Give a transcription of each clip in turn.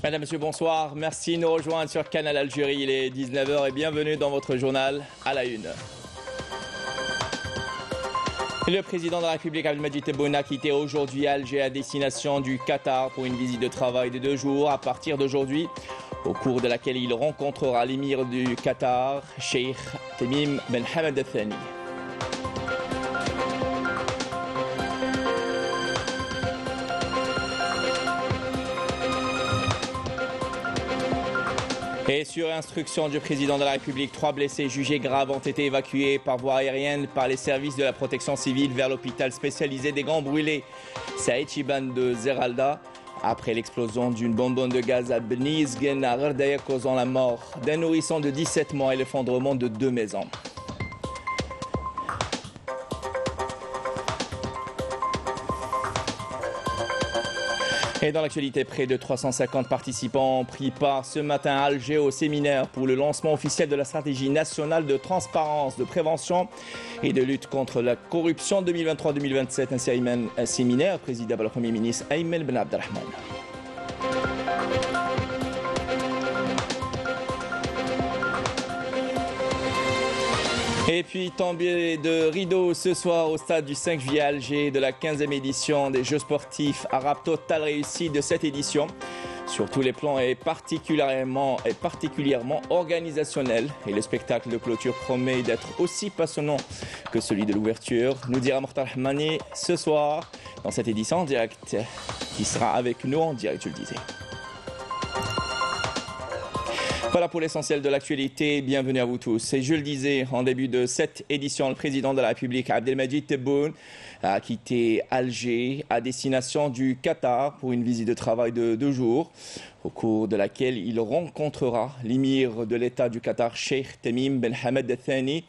Mesdames, Messieurs, bonsoir. Merci de nous rejoindre sur Canal Algérie. Il est 19h et bienvenue dans votre journal à la une. Le président de la République, Abdelmadjid Tebboune, a quitté aujourd'hui Alger à destination du Qatar pour une visite de travail de 2 jours à partir d'aujourd'hui, au cours de laquelle il rencontrera l'émir du Qatar, Cheikh Tamim Ben Hamad Al Thani. Et sur instruction du président de la République, 3 blessés jugés graves ont été évacués par voie aérienne par les services de la protection civile vers l'hôpital spécialisé des Grands Brûlés Saïd Chiban de Zeralda après l'explosion d'une bonbonne de gaz à Bni Yezgen à Gherdaya causant la mort d'un nourrisson de 17 mois et l'effondrement de 2 maisons. Et dans l'actualité, près de 350 participants ont pris part ce matin à Alger au séminaire pour le lancement officiel de la stratégie nationale de transparence, de prévention et de lutte contre la corruption 2023-2027. Un séminaire présidé par le Premier ministre Ayman Ben Abdelrahman. Et puis tombé de rideau ce soir au stade du 5 juillet à Alger de la 15e édition des Jeux sportifs arabes. Totale réussite de cette édition sur tous les plans et particulièrement organisationnel. Et le spectacle de clôture promet d'être aussi passionnant que celui de l'ouverture, nous dira Mokhtar Rahmani ce soir dans cette édition en direct qui sera avec nous en direct, je le disais. Voilà pour l'essentiel de l'actualité. Bienvenue à vous tous. Et je le disais, en début de cette édition, le président de la République, Abdelmadjid Tebboune, a quitté Alger à destination du Qatar pour une visite de travail de 2 jours, au cours de laquelle il rencontrera l'émir de l'État du Qatar, Cheikh Tamim Ben Hamad Al Thani.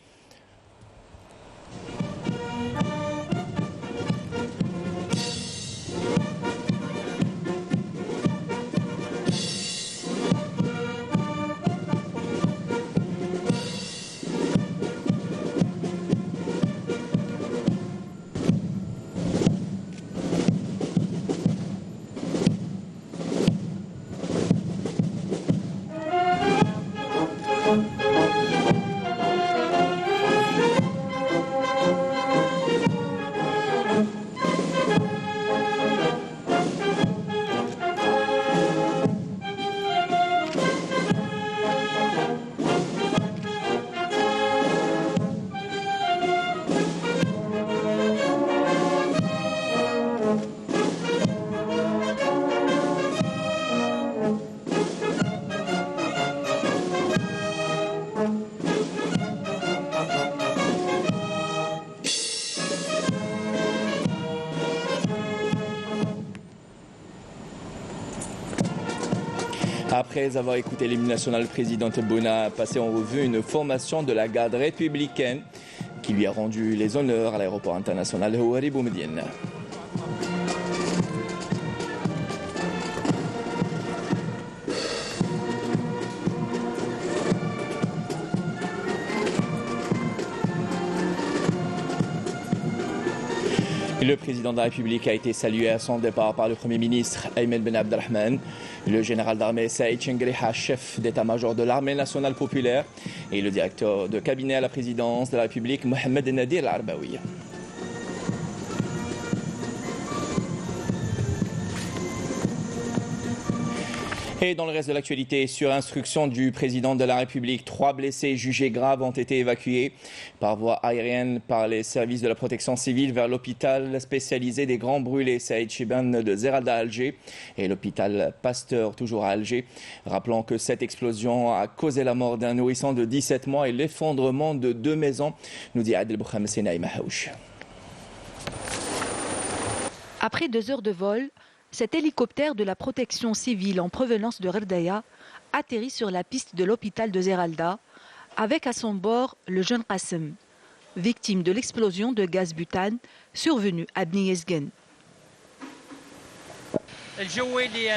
Après avoir écouté l'hymne national, le président Tebboune a passé en revue une formation de la garde républicaine qui lui a rendu les honneurs à l'aéroport international de Houari Boumediene. Le président de la République a été salué à son départ par le Premier ministre Ayman Ben Abdelrahman, le général d'armée Saïd Chengriha, chef d'état-major de l'armée nationale populaire, et le directeur de cabinet à la présidence de la République, Mohamed Nadir Al-Arbaoui. Et dans le reste de l'actualité, sur instruction du président de la République, 3 blessés jugés graves ont été évacués par voie aérienne par les services de la protection civile vers l'hôpital spécialisé des Grands Brûlés Saïd Chiban de Zeralda à Alger et l'hôpital Pasteur toujours à Alger. Rappelons que cette explosion a causé la mort d'un nourrisson de 17 mois et l'effondrement de 2 maisons, nous dit Adel Boukham Senaï Mahaouch. Après 2 heures de vol, cet hélicoptère de la protection civile en provenance de Gherdaya atterrit sur la piste de l'hôpital de Zeralda avec à son bord le jeune Qassem, victime de l'explosion de gaz butane survenue à Bni Yezgen.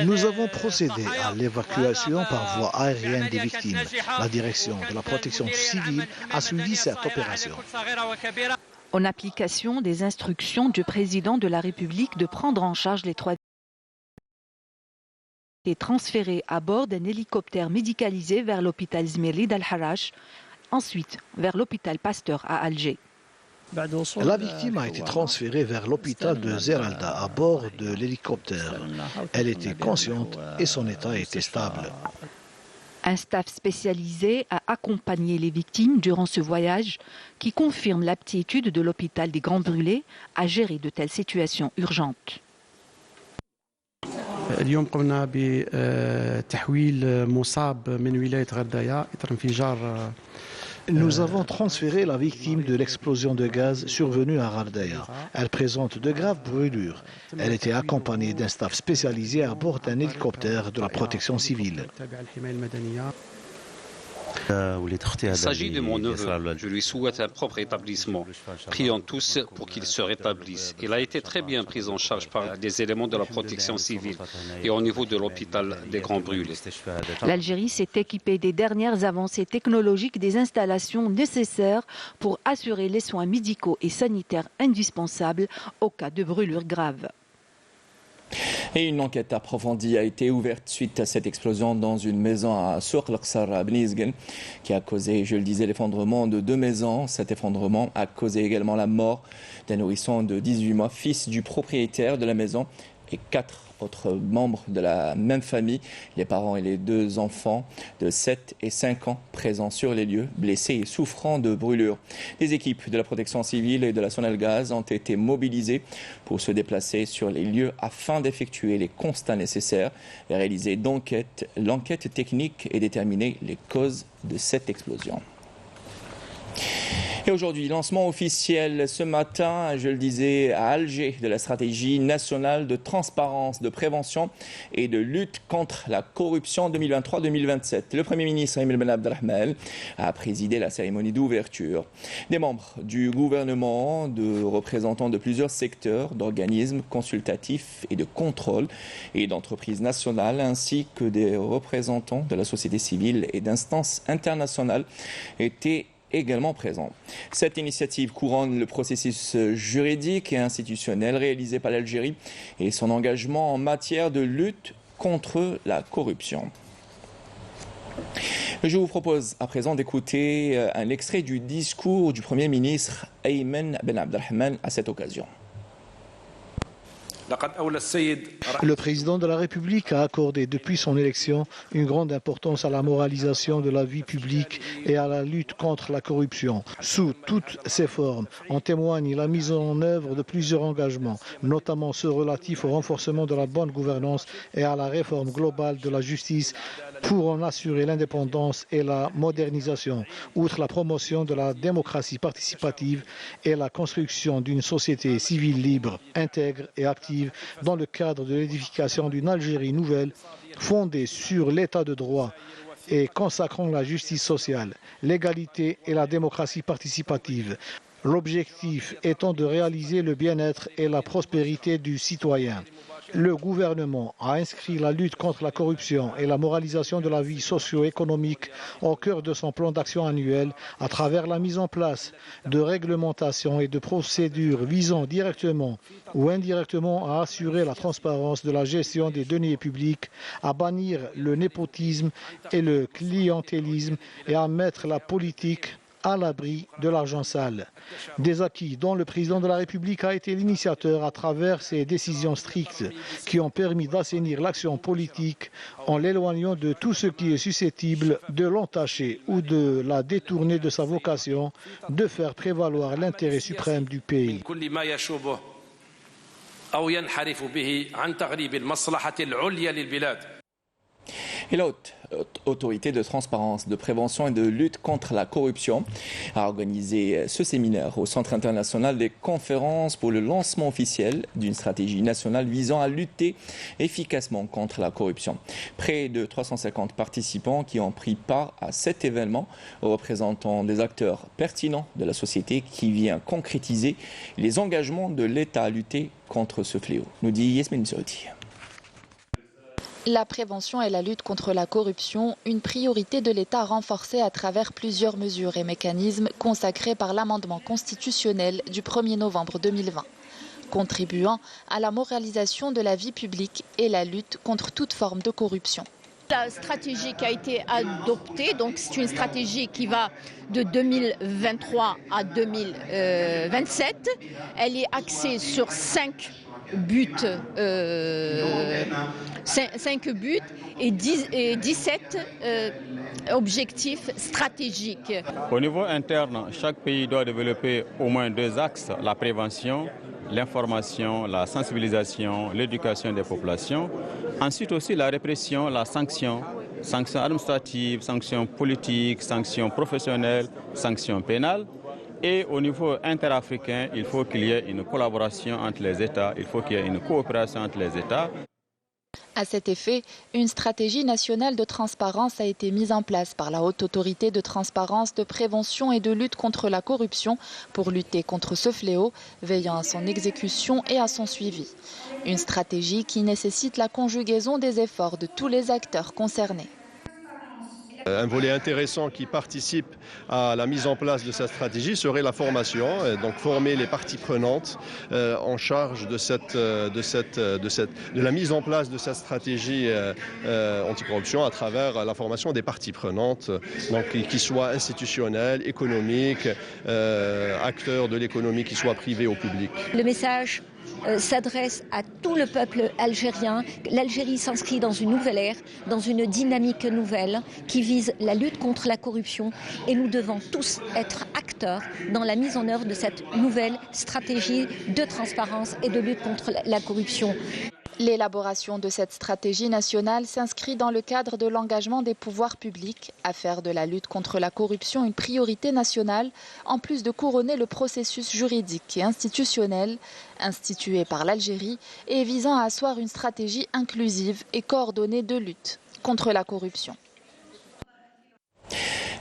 Nous avons procédé à l'évacuation par voie aérienne des victimes. La direction de la protection civile a suivi cette opération. En application des instructions du président de la République de prendre en charge les 3 été transférés à bord d'un hélicoptère médicalisé vers l'hôpital Zmirli d'Al-Harrach, ensuite vers l'hôpital Pasteur à Alger. La victime a été transférée vers l'hôpital de Zeralda à bord de l'hélicoptère. Elle était consciente et son état était stable. Un staff spécialisé a accompagné les victimes durant ce voyage qui confirme l'aptitude de l'hôpital des Grands Brûlés à gérer de telles situations urgentes. اليوم قمنا بتحويل مصاب من ولاية غردايا إثر انفجار. Nous avons transféré la victime de l'explosion de gaz survenue à Ghardaya. Elle présente de graves brûlures. Elle était accompagnée d'un staff spécialisé à bord d'un hélicoptère de la protection civile. Il s'agit de mon neveu. Je lui souhaite un propre établissement. Prions tous pour qu'il se rétablisse. Il a été très bien pris en charge par des éléments de la protection civile et au niveau de l'hôpital des Grands Brûlés. L'Algérie s'est équipée des dernières avancées technologiques, des installations nécessaires pour assurer les soins médicaux et sanitaires indispensables au cas de brûlures graves. Et une enquête approfondie a été ouverte suite à cette explosion dans une maison à Souk al-Qsar à Bnizgen qui a causé, je le disais, l'effondrement de 2 maisons. Cet effondrement a causé également la mort d'un nourrisson de 18 mois, fils du propriétaire de la maison, et 4 autres membres de la même famille, les parents et les 2 enfants de 7 et 5 ans présents sur les lieux, blessés et souffrant de brûlures. Des équipes de la protection civile et de la Sonalgaz ont été mobilisées pour se déplacer sur les lieux afin d'effectuer les constats nécessaires et réaliser l'enquête technique et déterminer les causes de cette explosion. Et aujourd'hui, lancement officiel ce matin, je le disais, à Alger, de la stratégie nationale de transparence, de prévention et de lutte contre la corruption 2023-2027. Le Premier ministre Emile Ben Abdelrahman a présidé la cérémonie d'ouverture. Des membres du gouvernement, de représentants de plusieurs secteurs, d'organismes consultatifs et de contrôle et d'entreprises nationales, ainsi que des représentants de la société civile et d'instances internationales étaient également présent. Cette initiative couronne le processus juridique et institutionnel réalisé par l'Algérie et son engagement en matière de lutte contre la corruption. Je vous propose à présent d'écouter un extrait du discours du Premier ministre Ayman Ben Abdelrahman à cette occasion. Le président de la République a accordé depuis son élection une grande importance à la moralisation de la vie publique et à la lutte contre la corruption. Sous toutes ses formes, en témoigne la mise en œuvre de plusieurs engagements, notamment ceux relatifs au renforcement de la bonne gouvernance et à la réforme globale de la justice pour en assurer l'indépendance et la modernisation, outre la promotion de la démocratie participative et la construction d'une société civile libre, intègre et active dans le cadre de l'édification d'une Algérie nouvelle fondée sur l'état de droit et consacrant la justice sociale, l'égalité et la démocratie participative. L'objectif étant de réaliser le bien-être et la prospérité du citoyen. Le gouvernement a inscrit la lutte contre la corruption et la moralisation de la vie socio-économique au cœur de son plan d'action annuel à travers la mise en place de réglementations et de procédures visant directement ou indirectement à assurer la transparence de la gestion des deniers publics, à bannir le népotisme et le clientélisme et à mettre la politique à l'abri de l'argent sale. Des acquis dont le président de la République a été l'initiateur à travers ses décisions strictes qui ont permis d'assainir l'action politique en l'éloignant de tout ce qui est susceptible de l'entacher ou de la détourner de sa vocation de faire prévaloir l'intérêt suprême du pays. Et la haute autorité de transparence, de prévention et de lutte contre la corruption a organisé ce séminaire au Centre international des conférences pour le lancement officiel d'une stratégie nationale visant à lutter efficacement contre la corruption. Près de 350 participants qui ont pris part à cet événement, représentant des acteurs pertinents de la société qui vient concrétiser les engagements de l'État à lutter contre ce fléau, nous dit Yasmine Souti. La prévention et la lutte contre la corruption, une priorité de l'État renforcée à travers plusieurs mesures et mécanismes consacrés par l'amendement constitutionnel du 1er novembre 2020. contribuant à la moralisation de la vie publique et la lutte contre toute forme de corruption. La stratégie qui a été adoptée, donc c'est une stratégie qui va de 2023 à 2027. Elle est axée sur 5 buts et 17 objectifs stratégiques. Au niveau interne, chaque pays doit développer au moins 2 axes, la prévention, l'information, la sensibilisation, l'éducation des populations. Ensuite aussi la répression, la sanction, sanctions administratives, sanctions politiques, sanctions professionnelles, sanctions pénales. Et au niveau interafricain, il faut qu'il y ait une collaboration entre les États, il faut qu'il y ait une coopération entre les États. À cet effet, une stratégie nationale de transparence a été mise en place par la Haute Autorité de transparence, de prévention et de lutte contre la corruption pour lutter contre ce fléau, veillant à son exécution et à son suivi. Une stratégie qui nécessite la conjugaison des efforts de tous les acteurs concernés. Un volet intéressant qui participe à la mise en place de cette stratégie serait la formation, donc former les parties prenantes en charge de la mise en place de cette stratégie anticorruption à travers la formation des parties prenantes, donc qui soient institutionnelles, économiques, acteurs de l'économie, qui soient privés ou publics. Le message s'adresse à tout le peuple algérien. L'Algérie s'inscrit dans une nouvelle ère, dans une dynamique nouvelle qui vise la lutte contre la corruption et nous devons tous être acteurs dans la mise en œuvre de cette nouvelle stratégie de transparence et de lutte contre la corruption. L'élaboration de cette stratégie nationale s'inscrit dans le cadre de l'engagement des pouvoirs publics à faire de la lutte contre la corruption une priorité nationale, en plus de couronner le processus juridique et institutionnel institué par l'Algérie et visant à asseoir une stratégie inclusive et coordonnée de lutte contre la corruption.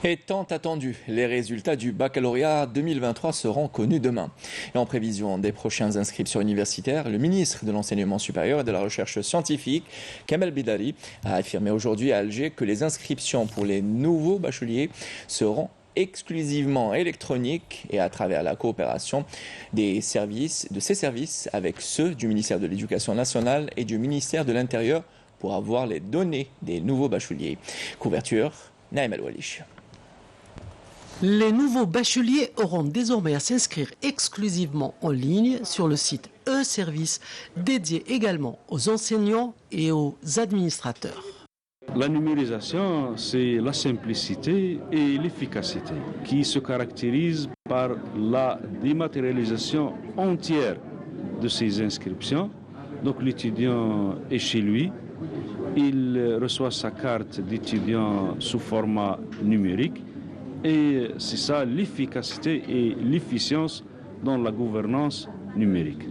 Et tant attendu, les résultats du baccalauréat 2023 seront connus demain. Et en prévision des prochaines inscriptions universitaires, le ministre de l'Enseignement supérieur et de la Recherche scientifique, Kamel Bidari, a affirmé aujourd'hui à Alger que les inscriptions pour les nouveaux bacheliers seront exclusivement électroniques et à travers la coopération de ces services avec ceux du ministère de l'Éducation nationale et du ministère de l'Intérieur pour avoir les données des nouveaux bacheliers. Couverture, Naïm El-Walish. Les nouveaux bacheliers auront désormais à s'inscrire exclusivement en ligne sur le site e-service dédié également aux enseignants et aux administrateurs. La numérisation, c'est la simplicité et l'efficacité qui se caractérisent par la dématérialisation entière de ces inscriptions. Donc l'étudiant est chez lui, il reçoit sa carte d'étudiant sous format numérique. Et c'est ça l'efficacité et l'efficience dans la gouvernance numérique.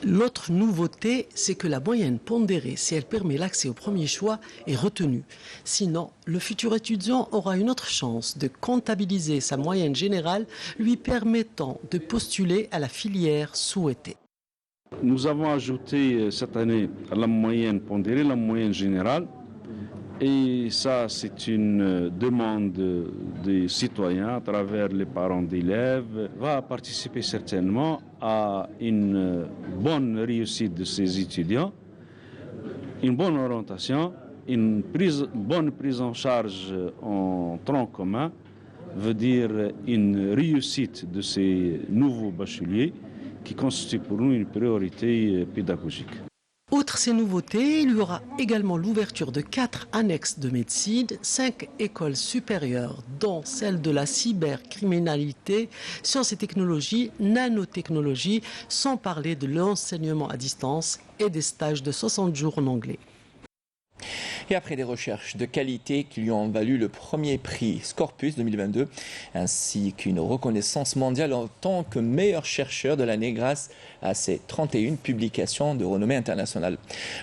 L'autre nouveauté, c'est que la moyenne pondérée, si elle permet l'accès au premier choix, est retenue. Sinon, le futur étudiant aura une autre chance de comptabiliser sa moyenne générale, lui permettant de postuler à la filière souhaitée. Nous avons ajouté cette année la moyenne pondérée, la moyenne générale. Et ça, c'est une demande des citoyens à travers les parents d'élèves, va participer certainement à une bonne réussite de ces étudiants, une bonne orientation, une bonne prise en charge en tronc commun, veut dire une réussite de ces nouveaux bacheliers qui constitue pour nous une priorité pédagogique. Outre ces nouveautés, il y aura également l'ouverture de 4 annexes de médecine, 5 écoles supérieures, dont celle de la cybercriminalité, sciences et technologies, nanotechnologie, sans parler de l'enseignement à distance et des stages de 60 jours en anglais. Et après des recherches de qualité qui lui ont valu le premier prix Scorpus 2022, ainsi qu'une reconnaissance mondiale en tant que meilleur chercheur de l'année grâce à ses 31 publications de renommée internationale.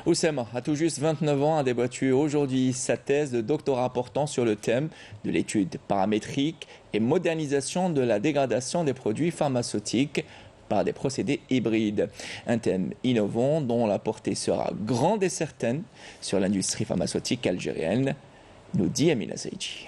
Oussama, à tout juste 29 ans, a débattu aujourd'hui sa thèse de doctorat portant sur le thème de l'étude paramétrique et modernisation de la dégradation des produits pharmaceutiques par des procédés hybrides. Un thème innovant dont la portée sera grande et certaine sur l'industrie pharmaceutique algérienne, nous dit Amina Saïdji.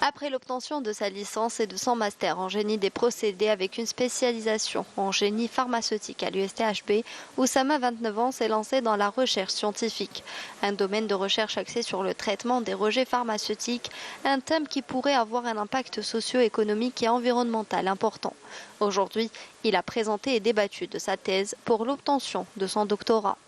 Après l'obtention de sa licence et de son master en génie des procédés avec une spécialisation en génie pharmaceutique à l'USTHB, Oussama, 29 ans, s'est lancé dans la recherche scientifique. Un domaine de recherche axé sur le traitement des rejets pharmaceutiques, un thème qui pourrait avoir un impact socio-économique et environnemental important. Aujourd'hui, il a présenté et débattu de sa thèse pour l'obtention de son doctorat.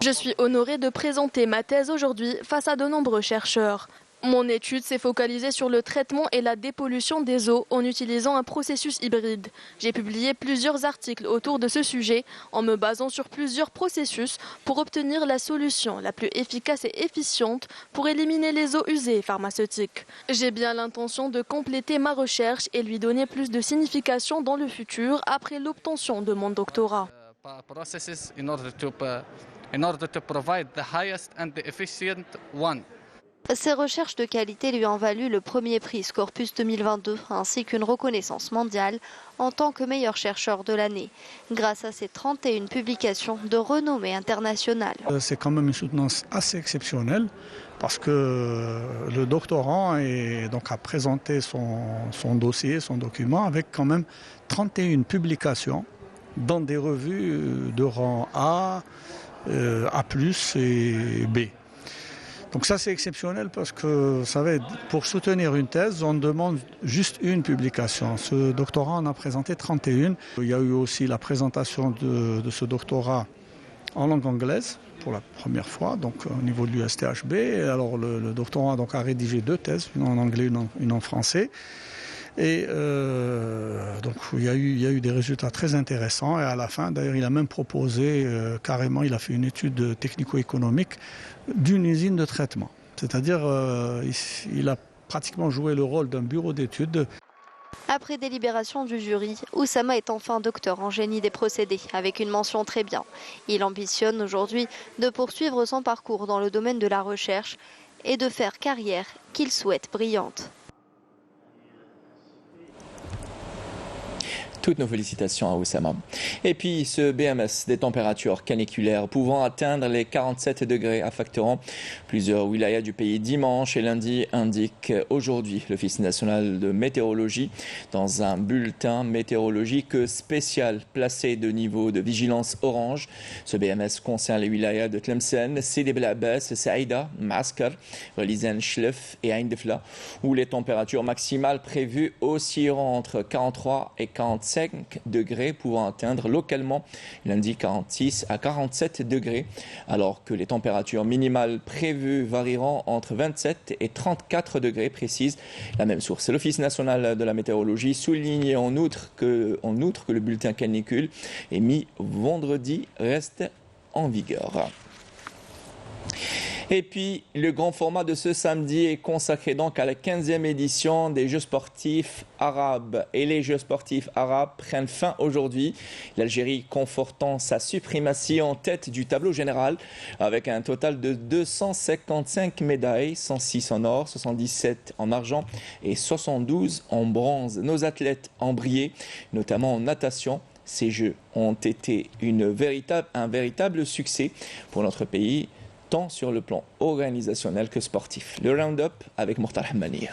Je suis honoré de présenter ma thèse aujourd'hui face à de nombreux chercheurs. Mon étude s'est focalisée sur le traitement et la dépollution des eaux en utilisant un processus hybride. J'ai publié plusieurs articles autour de ce sujet en me basant sur plusieurs processus pour obtenir la solution la plus efficace et efficiente pour éliminer les eaux usées pharmaceutiques. J'ai bien l'intention de compléter ma recherche et lui donner plus de signification dans le futur après l'obtention de mon doctorat. Ses recherches de qualité lui ont valu le premier prix Scorpus 2022 ainsi qu'une reconnaissance mondiale en tant que meilleur chercheur de l'année, grâce à ses 31 publications de renommée internationale. C'est quand même une soutenance assez exceptionnelle parce que le doctorant a présenté son dossier, son document avec quand même 31 publications dans des revues de rang A, A+, et B. Donc ça c'est exceptionnel parce que, vous savez, pour soutenir une thèse, on demande juste une publication. Ce doctorat en a présenté 31. Il y a eu aussi la présentation de ce doctorat en langue anglaise pour la première fois, donc au niveau de l'USTHB. Alors le doctorant a rédigé 2 thèses, une en anglais, une en français. Et donc il y a eu des résultats très intéressants et à la fin, d'ailleurs, il a même proposé carrément, il a fait une étude technico-économique d'une usine de traitement. C'est-à-dire il a pratiquement joué le rôle d'un bureau d'études. Après délibération du jury, Oussama est enfin docteur en génie des procédés, avec une mention très bien. Il ambitionne aujourd'hui de poursuivre son parcours dans le domaine de la recherche et de faire carrière qu'il souhaite brillante. Toutes nos félicitations à Oussama. Et puis ce BMS, des températures caniculaires pouvant atteindre les 47 degrés, affecteront plusieurs wilayas du pays dimanche et lundi, indique aujourd'hui l'Office national de météorologie dans un bulletin météorologique spécial placé de niveau de vigilance orange. Ce BMS concerne les wilayas de Tlemcen, Sidi Bel Abbas, Saïda, Maaskar, Relizan, Chlef et Ain Defla, où les températures maximales prévues oscilleront entre 43 et 45 degrés, pouvant atteindre localement lundi 46 à 47 degrés, alors que les températures minimales prévues varieront entre 27 et 34 degrés, précise la même source. L'Office national de la météorologie souligne en outre que le bulletin canicule émis vendredi reste en vigueur. Et puis, le grand format de ce samedi est consacré donc à la 15e édition des Jeux sportifs arabes. Et les Jeux sportifs arabes prennent fin aujourd'hui. L'Algérie confortant sa suprématie en tête du tableau général avec un total de 255 médailles, 106 en or, 77 en argent et 72 en bronze. Nos athlètes ont brillé, notamment en natation. Ces Jeux ont été un véritable succès pour notre pays, tant sur le plan organisationnel que sportif. Le round-up avec Mortal Hammani.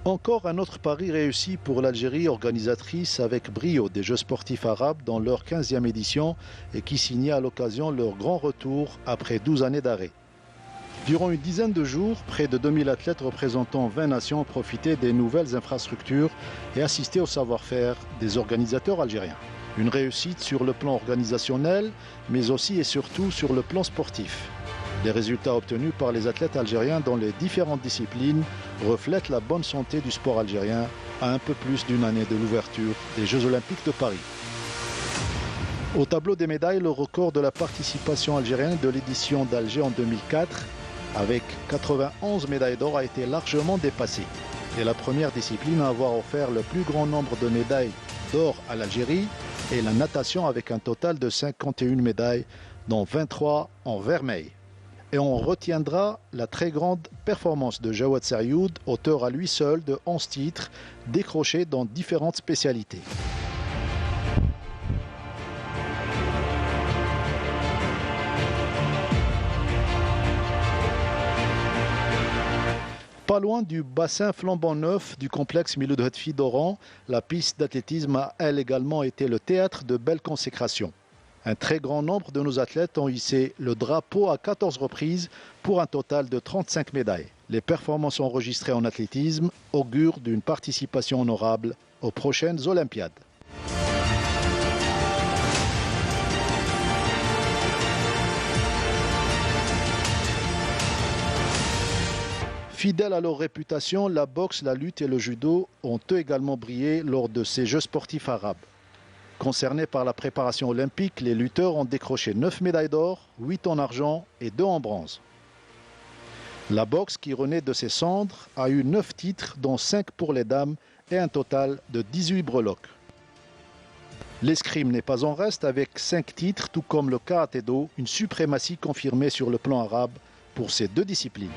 Encore un autre pari réussi pour l'Algérie, organisatrice avec brio des Jeux sportifs arabes dans leur 15e édition et qui signait à l'occasion leur grand retour après 12 années d'arrêt. Durant une dizaine de jours, près de 2000 athlètes représentant 20 nations ont profité des nouvelles infrastructures et assisté au savoir-faire des organisateurs algériens. Une réussite sur le plan organisationnel, mais aussi et surtout sur le plan sportif. Les résultats obtenus par les athlètes algériens dans les différentes disciplines reflètent la bonne santé du sport algérien à un peu plus d'une année de l'ouverture des Jeux Olympiques de Paris. Au tableau des médailles, le record de la participation algérienne de l'édition d'Alger en 2004, avec 91 médailles d'or, a été largement dépassé. C'est la première discipline à avoir offert le plus grand nombre de médailles d'or à l'Algérie et la natation avec un total de 51 médailles, dont 23 en vermeil. Et on retiendra la très grande performance de Jawad Sarioud, auteur à lui seul de 11 titres décrochés dans différentes spécialités. pas loin du bassin flambant neuf du complexe Miloud Hetfi d'Oran, la piste d'athlétisme a elle également été le théâtre de belles consécrations. Un très grand nombre de nos athlètes ont hissé le drapeau à 14 reprises pour un total de 35 médailles. Les performances enregistrées en athlétisme augurent d'une participation honorable aux prochaines Olympiades. Fidèles à leur réputation, la boxe, la lutte et le judo ont eux également brillé lors de ces Jeux sportifs arabes. Concernés par la préparation olympique, les lutteurs ont décroché 9 médailles d'or, 8 en argent et 2 en bronze. La boxe, qui renaît de ses cendres, a eu 9 titres, dont 5 pour les dames et un total de 18 breloques. L'escrime n'est pas en reste avec 5 titres, tout comme le karaté-do, une suprématie confirmée sur le plan arabe pour ces deux disciplines.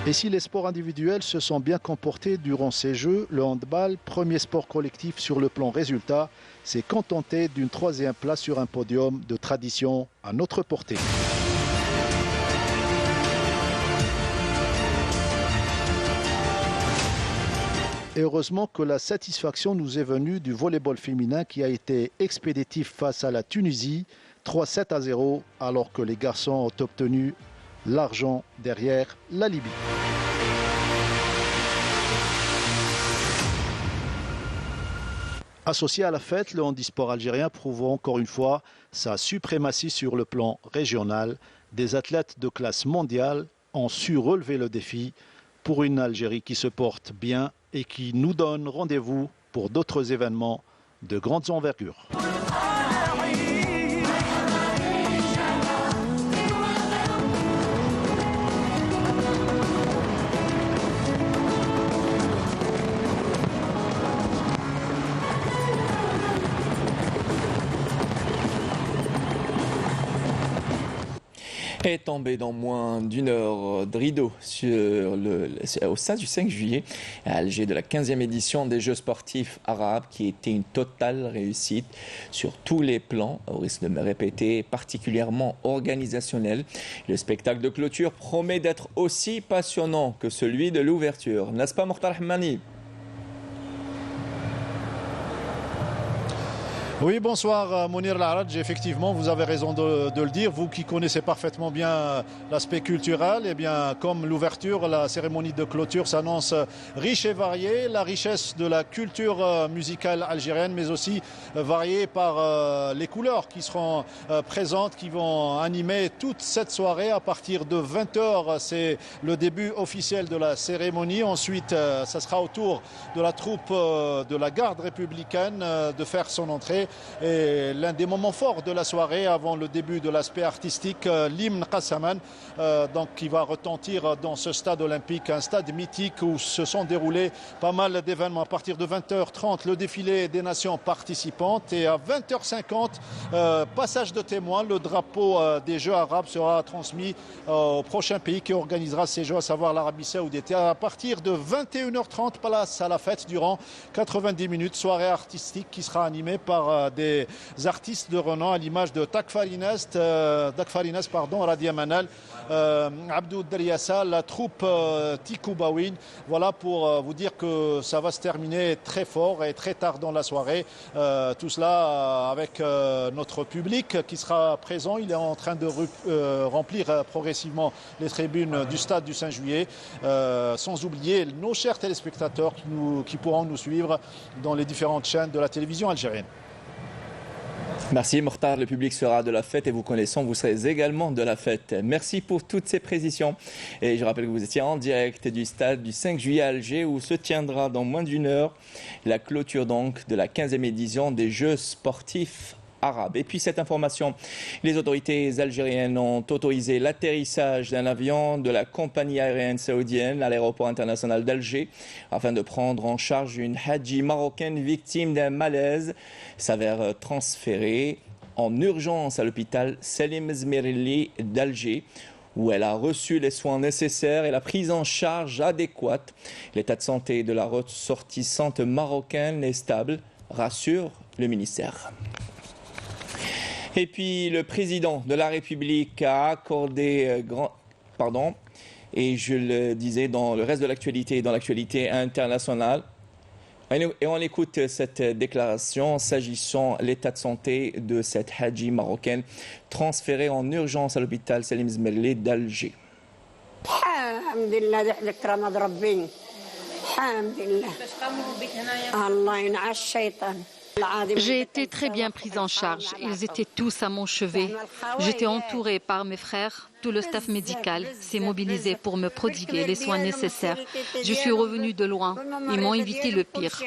Et si les sports individuels se sont bien comportés durant ces Jeux, le handball, premier sport collectif sur le plan résultat, s'est contenté d'une 3e place sur un podium de tradition à notre portée. Et heureusement que la satisfaction nous est venue du volleyball féminin qui a été expéditif face à la Tunisie, 3-7-0, alors que les garçons ont obtenu l'argent derrière la Libye. Associé à la fête, le handisport algérien prouve encore une fois sa suprématie sur le plan régional. Des athlètes de classe mondiale ont su relever le défi pour une Algérie qui se porte bien et qui nous donne rendez-vous pour d'autres événements de grande envergure. Est tombé dans moins d'une heure de rideau au stade du 5 juillet à Alger de la 15e édition des Jeux sportifs arabes qui était une totale réussite sur tous les plans, au risque de me répéter, particulièrement organisationnel. Le spectacle de clôture promet d'être aussi passionnant que celui de l'ouverture. N'est-ce pas, Mokhtar Hamani ? Oui, bonsoir Mounir Laradj. Effectivement, vous avez raison de le dire. Vous qui connaissez parfaitement bien l'aspect culturel, eh bien, comme l'ouverture, la cérémonie de clôture s'annonce riche et variée. La richesse de la culture musicale algérienne, mais aussi variée par les couleurs qui seront présentes, qui vont animer toute cette soirée. À partir de 20h, c'est le début officiel de la cérémonie. Ensuite, ça sera au tour de la troupe de la garde républicaine de faire son entrée. Et l'un des moments forts de la soirée avant le début de l'aspect artistique, l'hymne Qassaman, donc qui va retentir dans ce stade olympique, un stade mythique où se sont déroulés pas mal d'événements. À partir de 20h30, le défilé des nations participantes et à 20h50, passage de témoins, le drapeau des Jeux arabes sera transmis au prochain pays qui organisera ces Jeux, à savoir l'Arabie Saoudite. Et à partir de 21h30, place à la fête durant 90 minutes, soirée artistique qui sera animée par des artistes de renom à l'image de Dakfarines, Radia Manal, Abdou Dariassa, la troupe Tikou Bawin. Voilà pour vous dire que ça va se terminer très fort et très tard dans la soirée. Tout cela avec notre public qui sera présent. Il est en train de remplir progressivement les tribunes du stade du 5 juillet. Sans oublier nos chers téléspectateurs qui pourront nous suivre dans les différentes chaînes de la télévision algérienne. Merci Mokhtar, le public sera de la fête et vous connaissant, vous serez également de la fête. Merci pour toutes ces précisions. Et je rappelle que vous étiez en direct du stade du 5 juillet à Alger où se tiendra dans moins d'une heure la clôture donc de la 15e édition des Jeux sportifs arabes. Et puis cette information, les autorités algériennes ont autorisé l'atterrissage d'un avion de la compagnie aérienne saoudienne à l'aéroport international d'Alger afin de prendre en charge une hadji marocaine victime d'un malaise, s'avère transférée en urgence à l'hôpital Salim Zmirli d'Alger où elle a reçu les soins nécessaires et la prise en charge adéquate. L'état de santé de la ressortissante marocaine est stable, rassure le ministère. Et puis le président de la République a accordé et je le disais dans le reste de l'actualité et dans l'actualité internationale. Et on écoute cette déclaration s'agissant de l'état de santé de cette Hadji marocaine transférée en urgence à l'hôpital Salim Zmerli d'Alger. J'ai été très bien prise en charge. Ils étaient tous à mon chevet. J'étais entourée par mes frères. Tout le staff médical s'est mobilisé pour me prodiguer les soins nécessaires. Je suis revenue de loin. Ils m'ont évité le pire.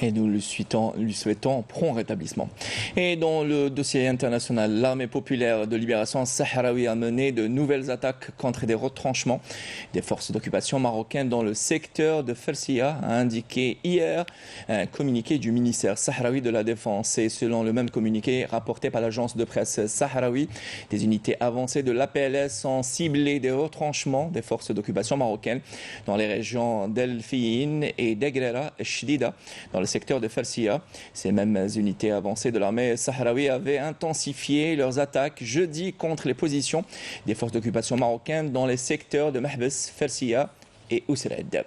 Et nous lui souhaitons prompt rétablissement. Et dans le dossier international, l'armée populaire de libération sahraoui a mené de nouvelles attaques contre des retranchements des forces d'occupation marocaines dans le secteur de Felsia, a indiqué hier un communiqué du ministère sahraoui de la Défense. Et selon le même communiqué rapporté par l'agence de presse sahraoui, des unités avancées de l'APLS ont ciblé des retranchements des forces d'occupation marocaines dans les régions d'El Fiyin et d'Egrera Shdida, dans le secteur de Felsia. Ces mêmes unités avancées de l'armée sahraoui avaient intensifié leurs attaques jeudi contre les positions des forces d'occupation marocaines dans les secteurs de Mahbes, Felsia et Ousred.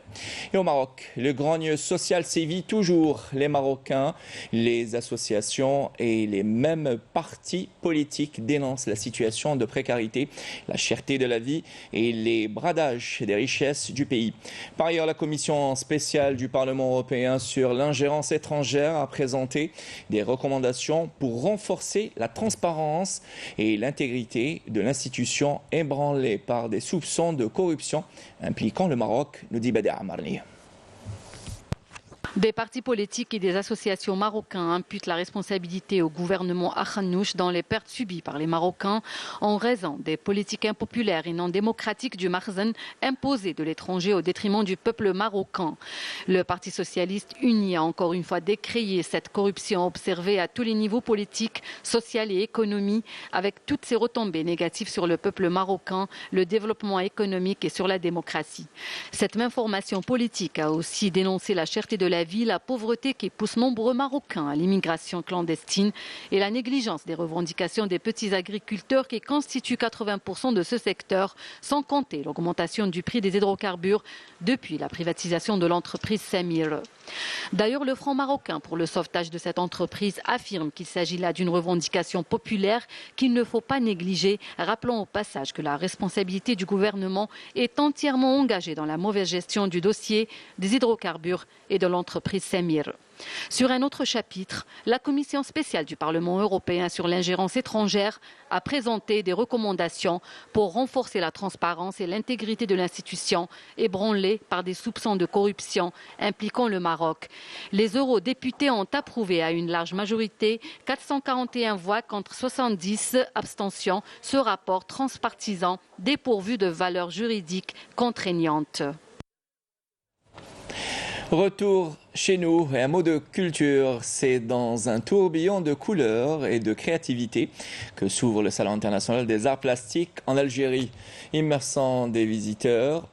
Et au Maroc, le grogne social sévit toujours. Les Marocains, les associations et les mêmes partis politiques dénoncent la situation de précarité, la cherté de la vie et les bradages des richesses du pays. Par ailleurs, la commission spéciale du Parlement européen sur l'ingérence étrangère a présenté des recommandations pour renforcer la transparence et l'intégrité de l'institution ébranlée par des soupçons de corruption impliquant le Maroc, nous dit Badia Amarni. Des partis politiques et des associations marocains imputent la responsabilité au gouvernement Akhanouch dans les pertes subies par les Marocains en raison des politiques impopulaires et non démocratiques du Makhzen imposées de l'étranger au détriment du peuple marocain. Le Parti socialiste uni a encore une fois décrié cette corruption observée à tous les niveaux politiques, social et économiques, avec toutes ses retombées négatives sur le peuple marocain, le développement économique et sur la démocratie. Cette même formation politique a aussi dénoncé la cherté de la vie, la pauvreté qui pousse nombreux Marocains à l'immigration clandestine et la négligence des revendications des petits agriculteurs qui constituent 80% de ce secteur, sans compter l'augmentation du prix des hydrocarbures depuis la privatisation de l'entreprise Samir. D'ailleurs, le Front marocain pour le sauvetage de cette entreprise affirme qu'il s'agit là d'une revendication populaire qu'il ne faut pas négliger, rappelant au passage que la responsabilité du gouvernement est entièrement engagée dans la mauvaise gestion du dossier des hydrocarbures et de l'entreprise Samir. Sur un autre chapitre, la commission spéciale du Parlement européen sur l'ingérence étrangère a présenté des recommandations pour renforcer la transparence et l'intégrité de l'institution ébranlée par des soupçons de corruption impliquant le Maroc. Les eurodéputés ont approuvé à une large majorité, 441 voix contre 70 abstentions, ce rapport transpartisan dépourvu de valeur juridique contraignante. Retour chez nous et un mot de culture, c'est dans un tourbillon de couleurs et de créativité que s'ouvre le Salon international des arts plastiques en Algérie, immersant des visiteurs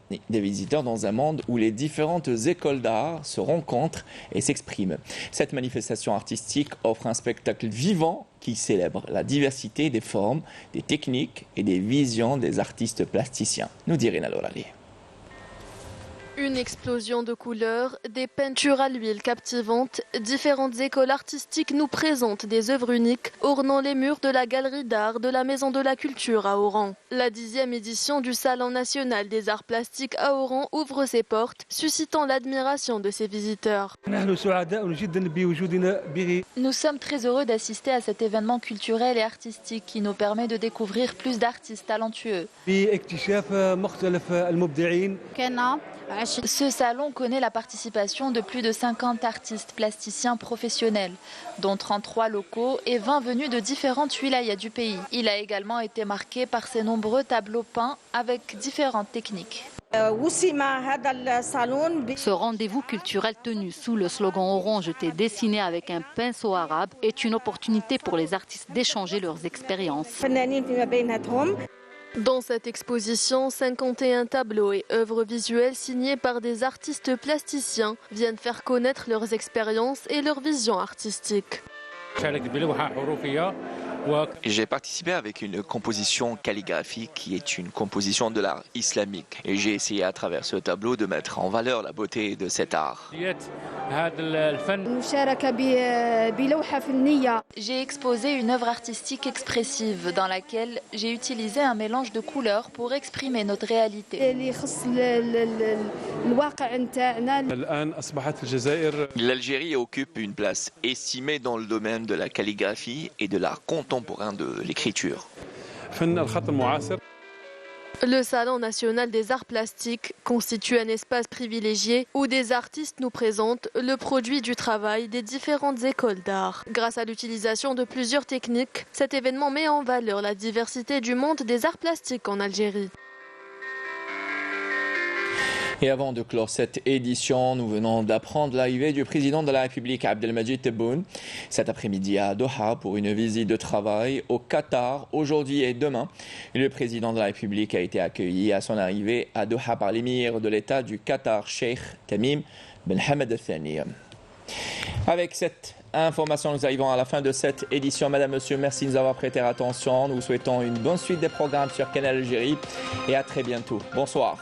dans un monde où les différentes écoles d'art se rencontrent et s'expriment. Cette manifestation artistique offre un spectacle vivant qui célèbre la diversité des formes, des techniques et des visions des artistes plasticiens, nous dit Rina Lorali. Une explosion de couleurs, des peintures à l'huile captivantes, différentes écoles artistiques nous présentent des œuvres uniques ornant les murs de la galerie d'art de la Maison de la Culture à Oran. La 10e édition du Salon national des arts plastiques à Oran ouvre ses portes, suscitant l'admiration de ses visiteurs. Nous sommes très heureux d'assister à cet événement culturel et artistique qui nous permet de découvrir plus d'artistes talentueux. Ce salon connaît la participation de plus de 50 artistes plasticiens professionnels, dont 33 locaux et 20 venus de différentes wilayas du pays. Il a également été marqué par ses nombreux tableaux peints avec différentes techniques. Ce rendez-vous culturel tenu sous le slogan orange dessiné avec un pinceau arabe est une opportunité pour les artistes d'échanger leurs expériences. Dans cette exposition, 51 tableaux et œuvres visuelles signées par des artistes plasticiens viennent faire connaître leurs expériences et leur vision artistique. J'ai participé avec une composition calligraphique qui est une composition de l'art islamique. Et j'ai essayé à travers ce tableau de mettre en valeur la beauté de cet art. J'ai exposé une œuvre artistique expressive dans laquelle j'ai utilisé un mélange de couleurs pour exprimer notre réalité. L'Algérie occupe une place estimée dans le domaine de la calligraphie et de l'art contemporain de l'écriture. Le Salon national des arts plastiques constitue un espace privilégié où des artistes nous présentent le produit du travail des différentes écoles d'art. Grâce à l'utilisation de plusieurs techniques, cet événement met en valeur la diversité du monde des arts plastiques en Algérie. Et avant de clore cette édition, nous venons d'apprendre l'arrivée du président de la République, Abdelmadjid Tebboune, cet après-midi à Doha pour une visite de travail au Qatar, aujourd'hui et demain. Le président de la République a été accueilli à son arrivée à Doha par l'émir de l'État du Qatar, Sheikh Tamim Ben Hamad Al Thani. Avec cette information, nous arrivons à la fin de cette édition. Madame, Monsieur, merci de nous avoir prêté attention. Nous vous souhaitons une bonne suite des programmes sur Canal Algérie et à très bientôt. Bonsoir.